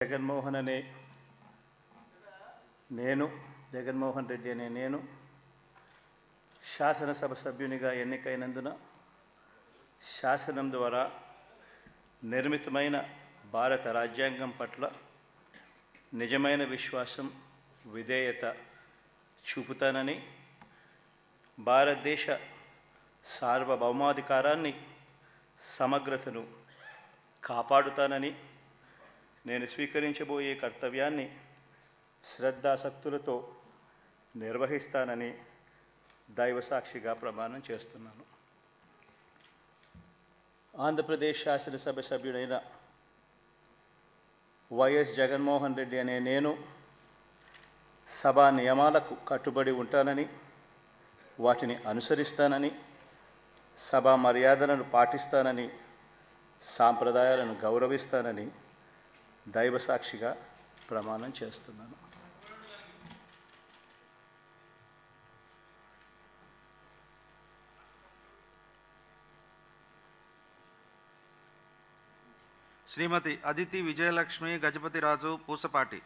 జగన్మోహన్ రెడ్డి అనే నేను శాసనసభ సభ్యునిగా ఎన్నికైనందున శాసనం ద్వారా నిర్మితమైన భారత రాజ్యాంగం పట్ల నిజమైన విశ్వాసం, విధేయత చూపుతానని, భారతదేశ సార్వభౌమాధికారాన్ని, సమగ్రతను కాపాడుతానని, నేను స్వీకరించబోయే కర్తవ్యాన్ని శ్రద్ధాసక్తులతో నిర్వహిస్తానని దైవసాక్షిగా ప్రమాణం చేస్తున్నాను. ఆంధ్రప్రదేశ్ శాసనసభ సభ్యుడైన వైఎస్ జగన్మోహన్ రెడ్డి అనే నేను సభా నియమాలకు కట్టుబడి ఉంటానని, వాటిని అనుసరిస్తానని, సభా మర్యాదలను పాటిస్తానని, సాంప్రదాయాలను గౌరవిస్తానని దైవసాక్షిగా ప్రమాణం చేస్తున్నాను. శ్రీమతి అదితి విజయలక్ష్మి గజపతిరాజు పూసపాటి.